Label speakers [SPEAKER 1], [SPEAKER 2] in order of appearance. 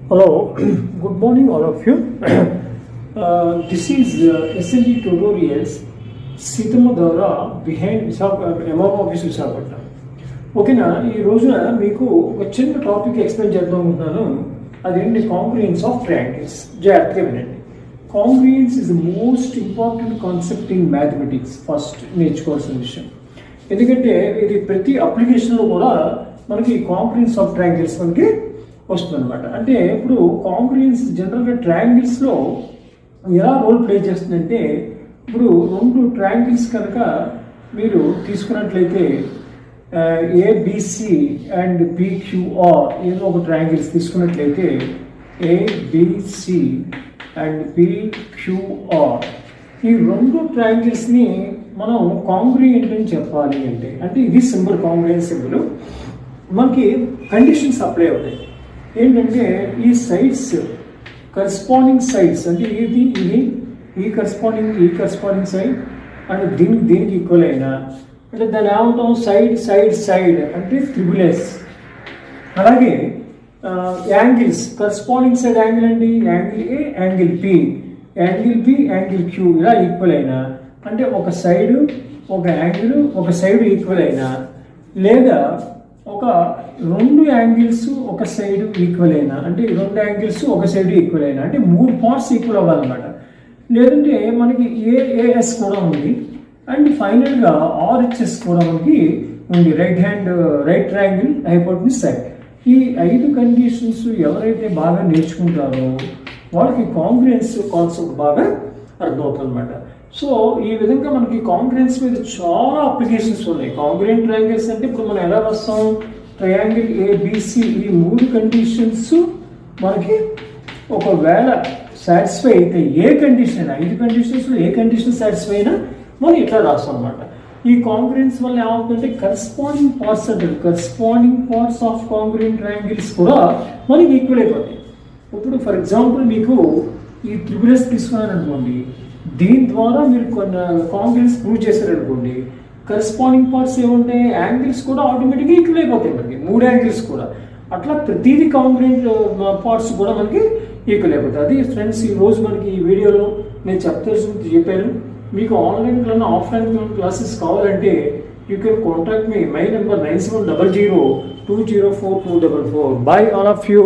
[SPEAKER 1] Hello, good morning all of you. This is SLG tutorials Seethammadhara behind MR office Visakhapatnam. ఓకేనా, ఈ రోజున మీకు ఒక చిన్న టాపిక్ ఎక్స్ప్లెయిన్ చేద్దాం అనుకుంటున్నాను. అదేంటి కాంగ్రియన్స్ ఆఫ్ ట్రయాంగిల్స్. జాగ్రత్తగా వినండి. Congruence is the most important concept in mathematics. First నేర్చుకోవాల్సిన విషయం, ఎందుకంటే ఇది ప్రతి అప్లికేషన్లో కూడా మనకి కాంగ్రియన్స్ ఆఫ్ ట్రయాంగిల్స్ మనకి వస్తుంది అనమాట. అంటే ఇప్పుడు కాంగ్రియన్స్ జనరల్గా ట్రయాంగిల్స్లో ఎలా రోల్ ప్లే చేస్తుందంటే, ఇప్పుడు రెండు ట్రయాంగిల్స్ కనుక మీరు తీసుకున్నట్లయితే ఏబిసి అండ్ పిక్యూఆర్ ఏదో ఒక ట్రయాంగిల్స్ తీసుకున్నట్లయితే ఏబిసి అండ్ పిక్యూఆర్ ఈ రెండు ట్రయాంగిల్స్ని మనం కాంగ్రియెంట్ అని చెప్పాలి అంటే ఇది సింబల్, కాంగ్రియెంట్ సింబల్. మనకి కండిషన్స్ అప్లై అవుతాయి. ఏంటంటే ఈ సైడ్స్ కరస్పాండింగ్ సైడ్స్ అంటే ఈ కరస్పాండింగ్ సైడ్ అండ్ దీనికి ఈక్వల్ అయినా అంటే దాని ఏమంటాం సైడ్ అంటే త్రిబుల్. అలాగే యాంగిల్స్ కరస్పాండింగ్ సైడ్ యాంగిల్ అండి, angle A, angle B, angle Q ఇలా ఈక్వల్ అయినా అంటే ఒక సైడ్ ఒక యాంగిల్ ఒక సైడ్ ఈక్వల్ అయినా, లేదా ఒక రెండు యాంగిల్స్ ఒక సైడ్ ఈక్వల్ అయినా అంటే రెండు యాంగిల్స్ ఒక సైడ్ ఈక్వల్ అయినా అంటే మూడు పార్ట్స్ ఈక్వల్ అవ్వాలన్నమాట. లేదంటే మనకి ఏఏఎస్ కూడా ఉంది అండ్ ఫైనల్గా ఆర్హెచ్ఎస్ కూడా మనకి ఉంది, రైట్ ట్రయాంగిల్ హైపోటెన్యూస్ సైడ్. ఈ 5 కండిషన్స్ ఎవరైతే బాగా నేర్చుకుంటారో వాళ్ళకి కాంగ్రియన్స్ కాన్సెప్ట్ బాగా అర్థమవుతుంది అనమాట. సో ఈ విధంగా మనకి కాంగ్రియన్స్ మీద చాలా అప్లికేషన్స్ ఉన్నాయి. కాంగ్రియెంట్ ట్రయాంగిల్స్ అంటే ఇప్పుడు మనం ఎలా వస్తాం, ట్రయాంగిల్ ఏబిసి ఈ 3 కండిషన్స్ మనకి ఒకవేళ సాటిస్ఫై అయితే ఏ కండిషన్ 5 కండిషన్స్లో ఏ కండిషన్ సాటిస్ఫై అయినా మనం ఇట్లా రాస్తాం అనమాట. ఈ కాంగ్రియన్స్ వల్ల ఏమవుతుందంటే కరస్పాండింగ్ పార్ట్స్ అంటారు, కరస్పాండింగ్ పార్ట్స్ ఆఫ్ కాంగ్రియెంట్ ట్రయాంగిల్స్ కూడా మనకి ఈక్వల్ అయిపోతాయి. ఇప్పుడు ఫర్ ఎగ్జాంపుల్ మీకు ఈ త్రిబులెస్ తీసుకున్నాను అనుకోండి, దీని ద్వారా మీరు కొన్ని కాంగ్రియన్స్ ప్రూవ్ చేశారనుకోండి, కరస్పాండింగ్ పార్ట్స్ ఏముంటాయి, యాంగిల్స్ కూడా ఆటోమేటిక్గా ఈక్వల్ అయిపోతాయి మనకి, 3 యాంగిల్స్ కూడా. అట్లా ప్రతిదీ కాంగ్రియెంట్ పార్ట్స్ కూడా మనకి ఈక్వల్ అయిపోతాయి. అది ఫ్రెండ్స్ ఈ రోజు మనకి ఈ వీడియోలో నేను చెప్పాను. మీకు ఆన్లైన్ కన్నా ఆఫ్లైన్ క్లాసెస్ కావాలంటే you can contact me. My number 9700 204 244. By all of you.